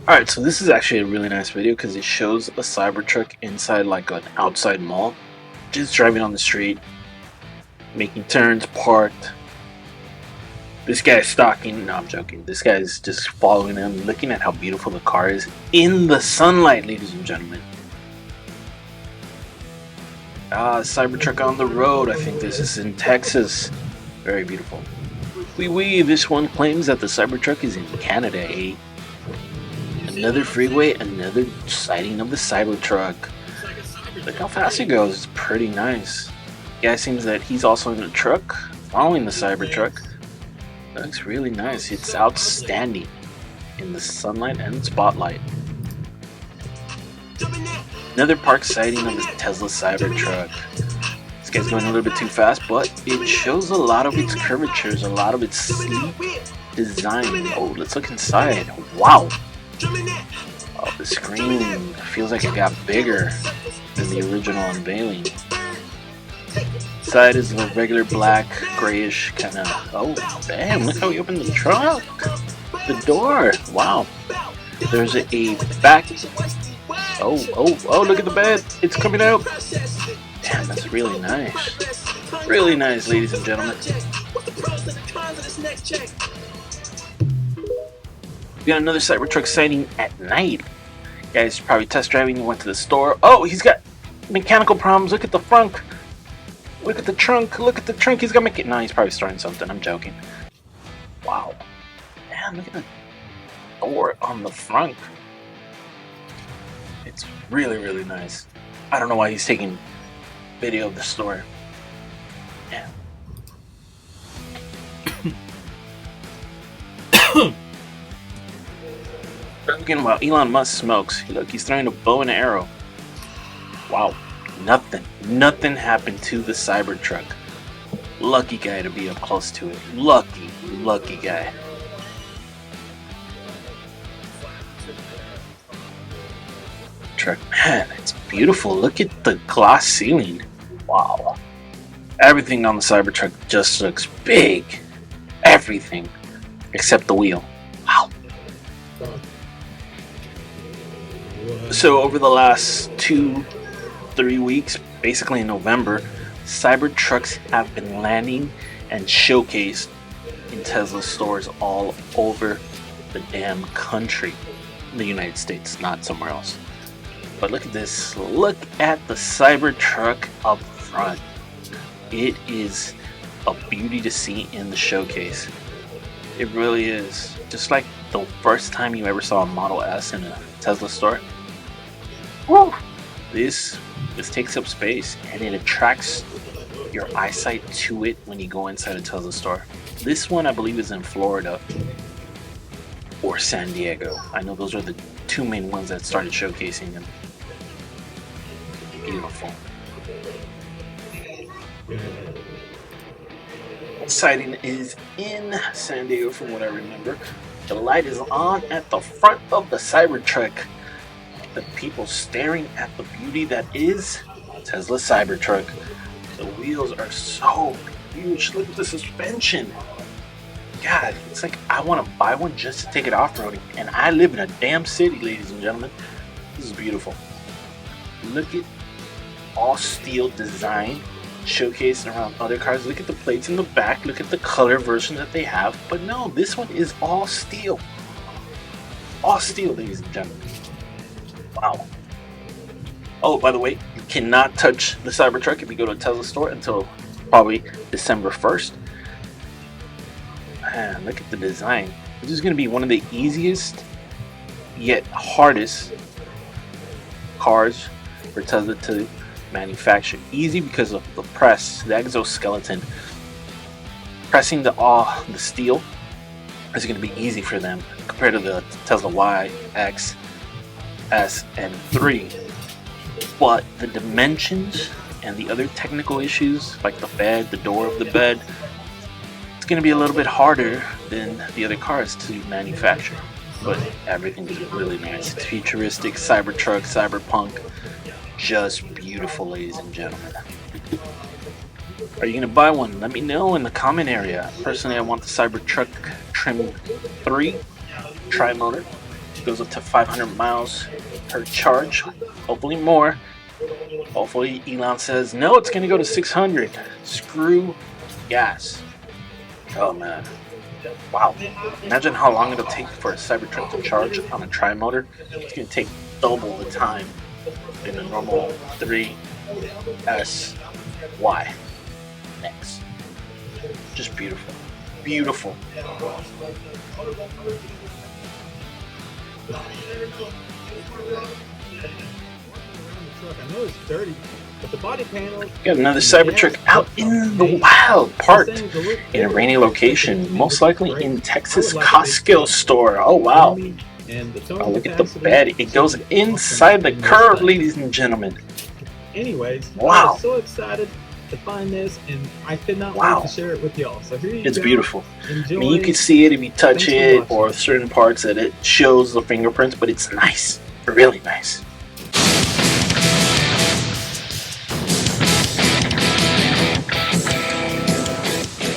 Alright, so this is actually a really nice video because it shows a Cybertruck inside like an outside mall. Just driving on the street, making turns, parked. This guy's stalking, no I'm joking, this guy's just following him, looking at how beautiful the car is in the sunlight, ladies and gentlemen. Cybertruck on the road, I think this is in Texas. Very beautiful. Wee, this one claims that the Cybertruck is in Canada, eh? Another freeway, another sighting of the Cybertruck. Look how fast he goes, it's pretty nice. Guy seems that he's also in a truck, following the Cybertruck. Looks really nice, it's outstanding in the sunlight and spotlight. Another park sighting of the Tesla Cybertruck. This guy's going a little bit too fast, but it shows a lot of its curvatures, a lot of its sleek design. Oh, let's look inside. Wow! Oh, the screen feels like it got bigger than the original unveiling. Side is a regular black, grayish kind of. Oh, damn! Look how he opened the trunk, the door. Wow. There's a back. Oh! Look at the bed. It's coming out. Damn, that's really nice. Really nice, ladies and gentlemen. We got another Cybertruck sighting at night. Guy's probably test driving, went to the store. Oh, he's got mechanical problems. Look at the front. Look at the trunk. Look at the trunk. He's got no, he's probably starting something. I'm joking. Wow. Man, look at the door on the front. It's really nice. I don't know why he's taking video of the store. Yeah. Looking while Elon Musk smokes. Look, he's throwing a bow and an arrow. Wow. Nothing happened to the Cybertruck. Lucky guy to be up close to it. Lucky guy. Truck, man, it's beautiful. Look at the glass ceiling. Wow. Everything on the Cybertruck just looks big. Everything except the wheel. Wow. So over the last 2-3 weeks, basically in November, Cybertrucks have been landing and showcased in Tesla stores all over the damn country. In the United States, not somewhere else. But look at this. Look at the Cybertruck up front. It is a beauty to see in the showcase. It really is. Just like the first time you ever saw a Model S in a Tesla store. Woo! This takes up space and it attracts your eyesight to it when you go inside a Tesla store. This one I believe is in Florida or San Diego. I know those are the two main ones that started showcasing them. Beautiful. The sighting is in San Diego from what I remember. The light is on at the front of the Cybertruck. The people staring at the beauty that is Tesla Cybertruck. The wheels are so huge. Look at the suspension. God, it's like I want to buy one just to take it off-roading. And I live in a damn city, ladies and gentlemen. This is beautiful. Look at all steel design showcased around other cars. Look at the plates in the back. Look at the color version that they have. But no, this one is all steel. All steel, ladies and gentlemen. Wow. Oh, by the way, you cannot touch the Cybertruck if you go to a Tesla store until probably December 1st. Man, look at the design. This is going to be one of the easiest yet hardest cars for Tesla to manufacture. Easy because of the press, the exoskeleton. Pressing the steel is going to be easy for them compared to the Tesla Y, X, S, and 3. But the dimensions and the other technical issues like the bed, the door of the bed, it's going to be a little bit harder than the other cars to manufacture. But everything is really nice. It's futuristic, Cybertruck, cyberpunk. Just beautiful, ladies and gentlemen. Are you gonna buy one? Let me know in the comment area. Personally, I want the Cybertruck trim 3 tri-motor. goes up to 500 miles per charge. Hopefully more. Hopefully Elon says, no, it's going to go to 600. Screw gas. Oh, man. Wow. Imagine how long it'll take for a Cybertruck to charge on a tri-motor. It's going to take double the time in a normal 3S Y X. Just beautiful. Beautiful. I know it's dirty, but the body panel. Got another Cybertruck out in the wild, parked in a rainy location, most likely in Texas Costco store. Oh wow! Oh, look at the bed. It goes inside the curb, ladies and gentlemen. Anyways, wow! I was so excited to find this, and I could not wait to share it with y'all. So here you go. It's beautiful. Enjoy. I mean, you can see it if you touch it, or certain parts that it shows the fingerprints, but it's nice, really nice.